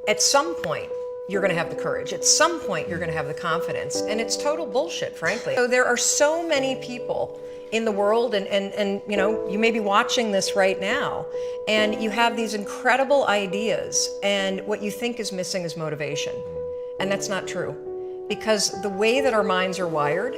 At some point, you're going to have the courage. At some point, you're going to have the confidence. And it's total bullshit, frankly. So there are so many people in the world, and you know, you may be watching this right now, and you have these incredible ideas, and what you think is missing is motivation. And that's not true. Because the way that our minds are wired,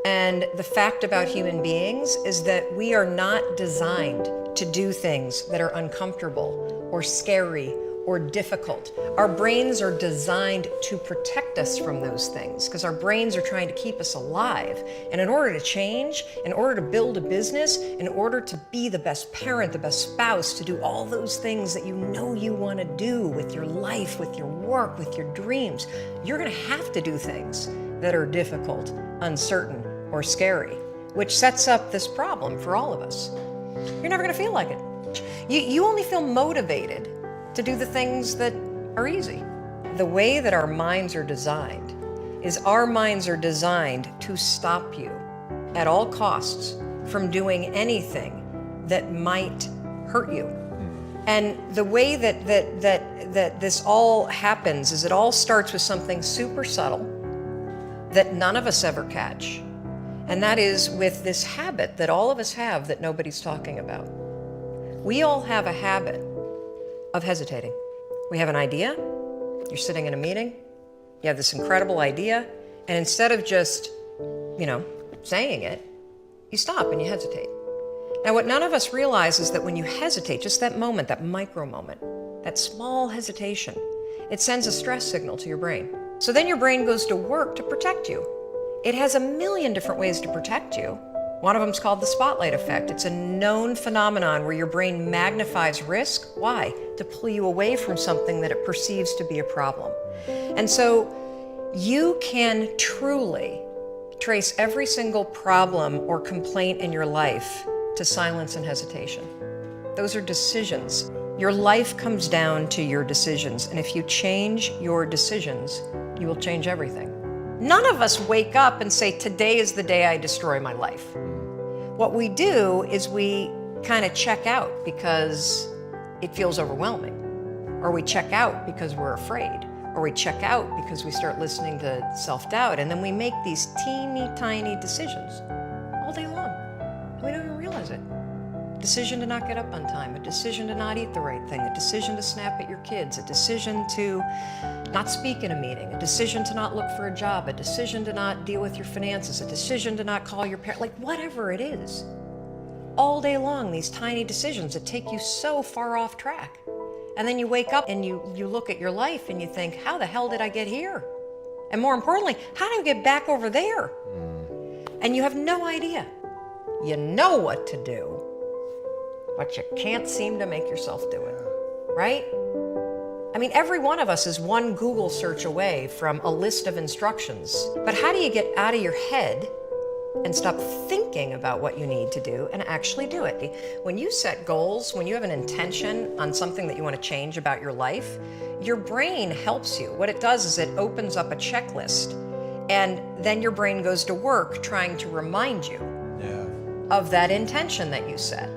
and the fact about human beings is that we are not designed to do things that are uncomfortable or scary or difficult. Our brains are designed to protect us from those things because our brains are trying to keep us alive. And in order to change, in order to build a business, in order to be the best parent, the best spouse, to do all those things that you know you want to do with your life, with your work, with your dreams, you're going to have to do things that are difficult, uncertain, or scary, which sets up this problem for all of us. You're never going to feel like it. You only feel motivated to do the things that are easy. The way that our minds are designed is our minds are designed to stop you at all costs from doing anything that might hurt you. And the way that this all happens is it all starts with something super subtle that none of us ever catch. And that is with this habit that all of us have that nobody's talking about. We all have a habit of hesitating. We have an idea, you're sitting in a meeting, you have this incredible idea, and instead of just, saying it, you stop and you hesitate. Now, what none of us realize is that when you hesitate, just that moment, that micro moment, that small hesitation, it sends a stress signal to your brain. So then your brain goes to work to protect you. It has a million different ways to protect you. One of them is called the spotlight effect. It's a known phenomenon where your brain magnifies risk. Why? To pull you away from something that it perceives to be a problem. And so you can truly trace every single problem or complaint in your life to silence and hesitation. Those are decisions. Your life comes down to your decisions. And if you change your decisions, you will change everything. None of us wake up and say, today is the day I destroy my life. What we do is we kind of check out because it feels overwhelming, or we check out because we're afraid, or we check out because we start listening to self-doubt, and then we make these teeny tiny decisions all day long. We don't even realize it. Decision to not get up on time, a decision to not eat the right thing, a decision to snap at your kids, a decision to not speak in a meeting, a decision to not look for a job, a decision to not deal with your finances, a decision to not call your parents, like whatever it is. All day long, these tiny decisions that take you so far off track. And then you wake up and you look at your life and you think, how the hell did I get here? And more importantly, how do I get back over there? And you have no idea. You know what to do, but you can't seem to make yourself do it, right? I mean, every one of us is one Google search away from a list of instructions. But how do you get out of your head and stop thinking about what you need to do and actually do it? When you set goals, when you have an intention on something that you want to change about your life, your brain helps you. What it does is it opens up a checklist, and then your brain goes to work trying to remind you of that intention that you set.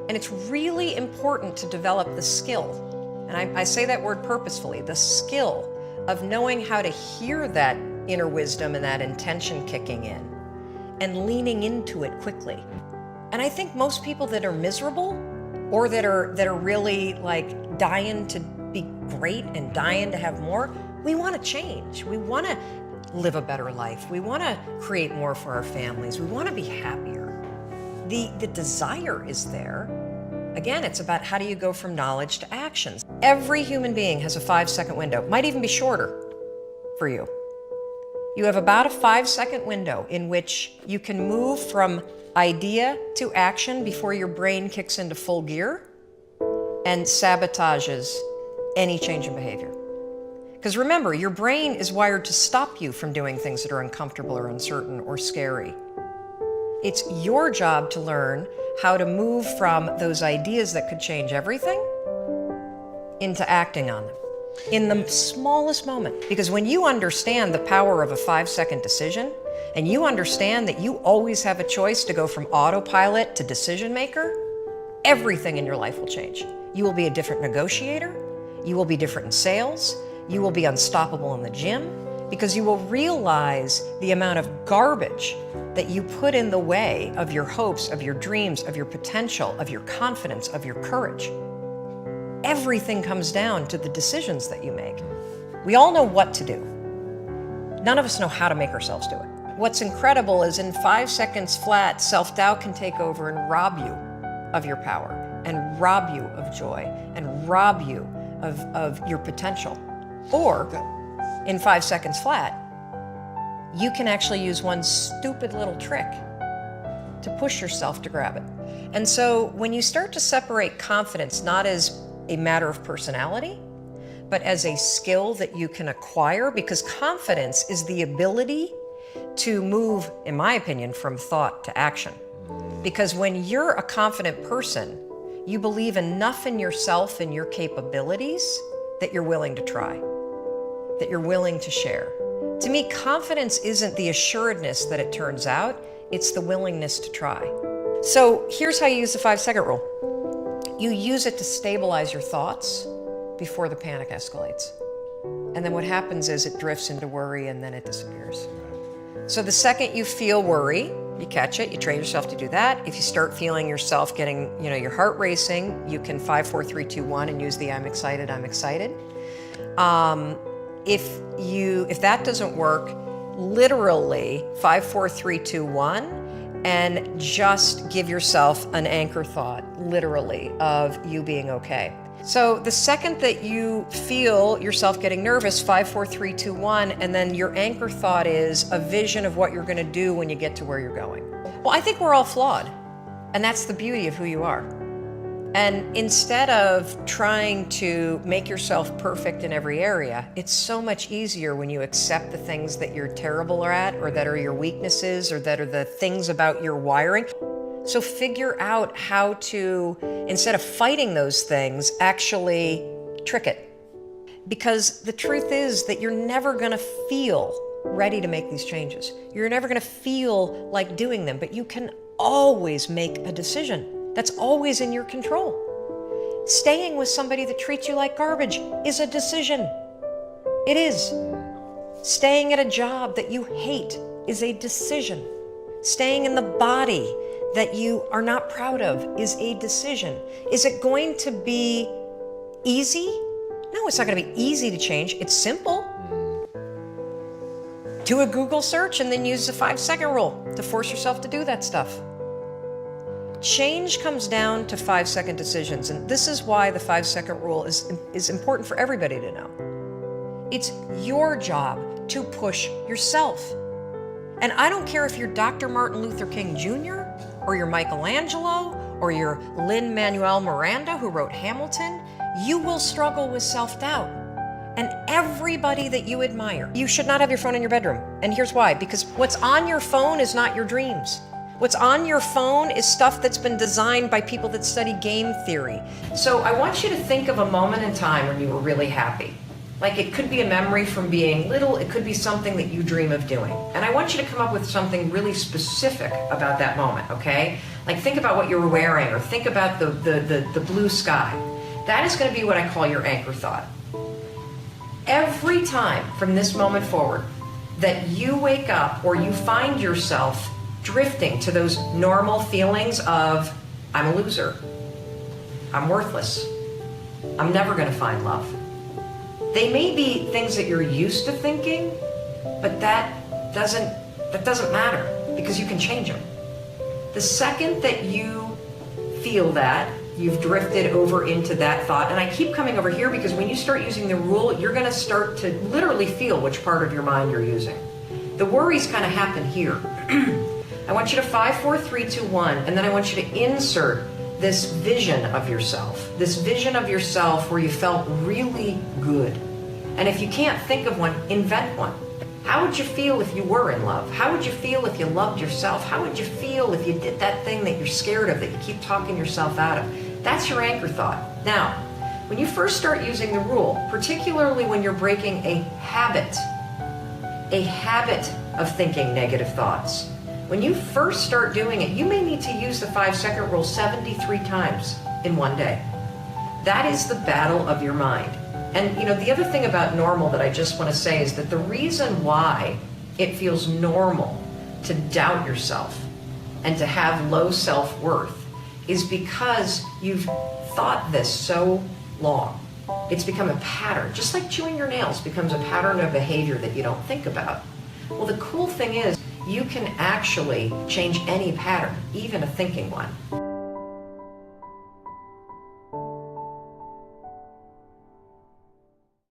And it's really important to develop the skill, and I say that word purposefully, the skill of knowing how to hear that inner wisdom and that intention kicking in and leaning into it quickly. And I think most people that are miserable or that are really like dying to be great and dying to have more, we want to change. We want to live a better life. We want to create more for our families. We want to be happier. The desire is there. Again, it's about how do you go from knowledge to actions. Every human being has a 5-second window, might even be shorter for you. You have about a 5-second window in which you can move from idea to action before your brain kicks into full gear and sabotages any change in behavior. Because remember, your brain is wired to stop you from doing things that are uncomfortable or uncertain or scary. It's your job to learn how to move from those ideas that could change everything into acting on them in the smallest moment. Because when you understand the power of a 5-second decision, and you understand that you always have a choice to go from autopilot to decision maker, everything in your life will change. You will be a different negotiator. You will be different in sales. You will be unstoppable in the gym because you will realize the amount of garbage that you put in the way of your hopes, of your dreams, of your potential, of your confidence, of your courage. Everything comes down to the decisions that you make. We all know what to do. None of us know how to make ourselves do it. What's incredible is in 5 seconds flat, self-doubt can take over and rob you of your power, and rob you of joy, and rob you of your potential. Or, in 5 seconds flat, you can actually use one stupid little trick to push yourself to grab it. And so when you start to separate confidence not as a matter of personality, but as a skill that you can acquire, because confidence is the ability to move, in my opinion, from thought to action. Because when you're a confident person, you believe enough in yourself and your capabilities that you're willing to try, that you're willing to share. To me, confidence isn't the assuredness that it turns out, it's the willingness to try. So here's how you use the 5-second rule. You use it to stabilize your thoughts before the panic escalates. And then what happens is it drifts into worry and then it disappears. So the second you feel worry, you catch it, you train yourself to do that. If you start feeling yourself getting, your heart racing, you can 5, 4, 3, 2, 1 and use the I'm excited. If that doesn't work, literally 5, 4, 3, 2, 1, and just give yourself an anchor thought, literally, of you being okay. So the second that you feel yourself getting nervous, 5, 4, 3, 2, 1, and then your anchor thought is a vision of what you're going to do when you get to where you're going. Well, I think we're all flawed, and that's the beauty of who you are. And instead of trying to make yourself perfect in every area, it's so much easier when you accept the things that you're terrible at, or that are your weaknesses, or that are the things about your wiring. So figure out how to, instead of fighting those things, actually trick it. Because the truth is that you're never gonna feel ready to make these changes. You're never gonna feel like doing them, but you can always make a decision. That's always in your control. Staying with somebody that treats you like garbage is a decision. It is. Staying at a job that you hate is a decision. Staying in the body that you are not proud of is a decision. Is it going to be easy? No, it's not going to be easy to change. It's simple. Do a Google search and then use the 5-second rule to force yourself to do that stuff. Change comes down to 5-second decisions, and this is why the 5-second rule is important for everybody to know. It's your job to push yourself. And I don't care if you're Dr. Martin Luther King Jr., or you're Michelangelo, or you're Lin-Manuel Miranda, who wrote Hamilton, you will struggle with self-doubt. And everybody that you admire, you should not have your phone in your bedroom. And here's why, because what's on your phone is not your dreams. What's on your phone is stuff that's been designed by people that study game theory. So I want you to think of a moment in time when you were really happy. Like, it could be a memory from being little, it could be something that you dream of doing. And I want you to come up with something really specific about that moment, okay? Like, think about what you were wearing, or think about the blue sky. That is going to be what I call your anchor thought. Every time from this moment forward that you wake up or you find yourself drifting to those normal feelings of, I'm a loser, I'm worthless, I'm never going to find love. They may be things that you're used to thinking, but that doesn't matter, because you can change them. The second that you feel that, you've drifted over into that thought, and I keep coming over here because when you start using the rule, you're going to start to literally feel which part of your mind you're using. The worries kind of happen here. I want you to 5, 4, 3, 2, 1, and then I want you to insert this vision of yourself where you felt really good. And if you can't think of one, invent one. How would you feel if you were in love? How would you feel if you loved yourself? How would you feel if you did that thing that you're scared of, that you keep talking yourself out of? That's your anchor thought. Now, when you first start using the rule, particularly when you're breaking a habit of thinking negative thoughts, when you first start doing it, you may need to use the 5-second rule 73 times in one day. That is the battle of your mind. And the other thing about normal that I just want to say is that the reason why it feels normal to doubt yourself and to have low self-worth is because you've thought this so long. It's become a pattern, just like chewing your nails becomes a pattern of behavior that you don't think about. Well, the cool thing is you can actually change any pattern, even a thinking one.